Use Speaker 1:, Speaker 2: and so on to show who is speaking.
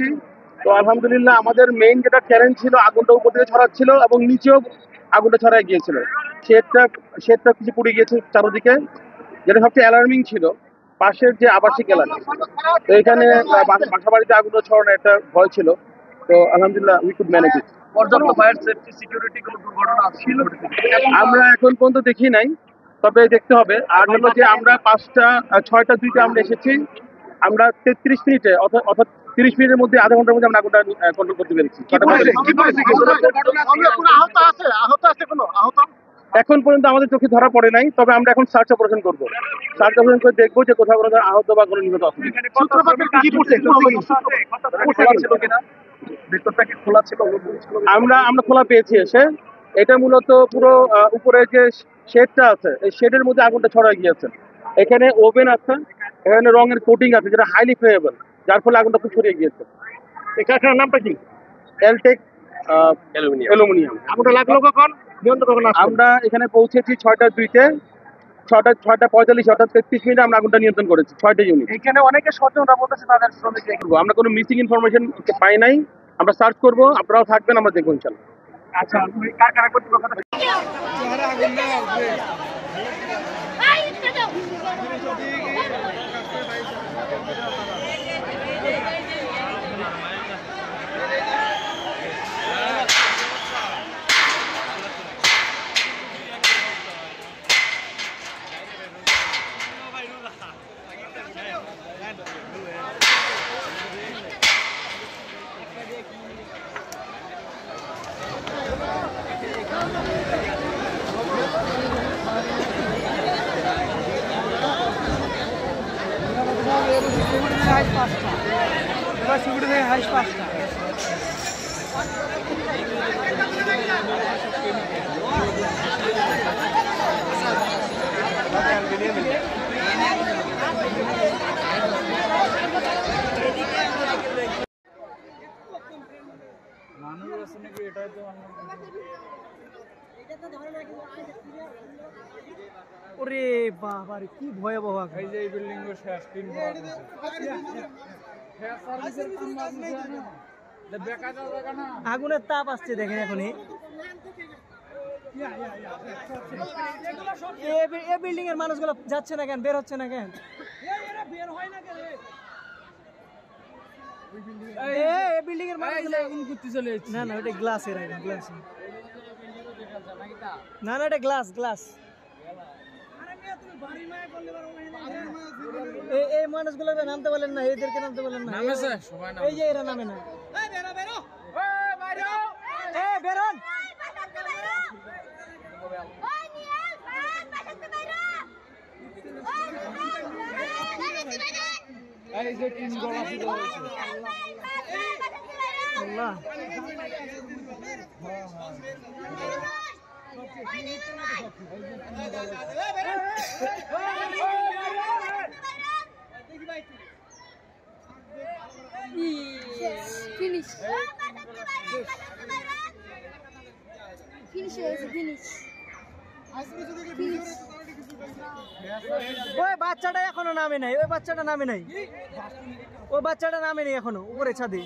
Speaker 1: এসেছি। তো আলহামদুলিল্লাহ আমাদের মেইন যেটা চ্যালেঞ্জ ছিল, আগুনটা উপর থেকে ছড়াচ্ছিল এবং নিচেও আগুনটা ছড়ায় গিয়েছিল। শেডটা কিছু পুড়ে গিয়েছে চারদিকে, যেটা সবচেয়ে অ্যালার্মিং ছিল। পাশের যে আবাসিক এলাকা, তো এখানে বাসা বাড়িতে আগুনটা ছড়ানোর একটা ভয় ছিল। তো আলহামদুলিল্লাহ উই কুড ম্যানেজ ইট।
Speaker 2: পর্যাপ্ত ফায়ার সেফটি সিকিউরিটি কোনো দুর্ঘটনা ছিল?
Speaker 1: আমরা এখন পর্যন্ত দেখি নাই, তবে দেখতে হবে। আর হলো যে আমরা 6টা 2তে আমরা এসেছি, আমরা 33 মিনিটে অর্থাৎ 30 মিনিটের মধ্যে, আধা ঘন্টার মধ্যে আমরা আগুনটা কন্ট্রোল করতে পেরেছি। এখন পর্যন্ত আমাদের চোখে ধরা পড়ে নাই, তবে আমরা এখন সার্চ অপারেশন করবো। সার্চ অপারেশন করে দেখবো যে কোথাও কোনো আহত বা কোনো নিহত আছে। আমরা খোলা পেয়েছি এসে। এটা মূলত পুরো উপরে যে শেডটা আছে, এই শেডের মধ্যে আগুনটা ছড়ায় গিয়েছে। এখানে ওভেন আছে, এখানে রঙের কোটিং আছে যেটা হাইলি ফ্লেমেবল, যার ফলে আগুনটা খুব ছড়িয়ে গিয়েছে। এই কারখানার নামটা কি? এলটেক অ্যালুমিনিয়াম। আগুনটা লাগলো কখন? আমরা এখানে পৌঁছেছি 6টা 2-তে, 6টা 45 অর্থাৎ 33 মিনিটে আমরা আগুনটা নিয়ন্ত্রণ করেছি। 6টা ইউনিট।
Speaker 2: এখানে অনেকে স্বজনরা বলতেছে তাদের শ্রমিক।
Speaker 1: আমরা কোনো মিসিং ইনফরমেশন পাই নাই। আমরা সার্চ করবো, আপনারাও থাকবেন, আমরা দেখবো ইনশাল্লাহ।
Speaker 2: আচ্ছা, কারখানা কর্তৃপক্ষ
Speaker 3: ওরে বাবা রে, কি ভয়াবহ!
Speaker 4: এই যে এই বিল্ডিং এর শেষ 3
Speaker 3: আগুনের তাপ আসছে, দেখেন এখনই। এই বিল্ডিং এর মানুষগুলো যাচ্ছে না কেন, বের হচ্ছে না কেন? এই বিল্ডিং এর মানুষগুলো
Speaker 4: আগুন করতে চলে যাচ্ছে।
Speaker 3: না, ওটা গ্লাসের আগুন, গ্লাস। না, এটা গ্লাস। এই মানুষগুলো নামতে বলেন না, এদেরকে নামতে বলেন না। এই যে এরা নামে না। বেরোন।
Speaker 4: এই যে টিন গলা ছিল
Speaker 3: আল্লাহ। ওই বাচ্চাটা এখনো নামে নাই, ওই বাচ্চাটা নামে নাই এখনো উপরে ছাদে।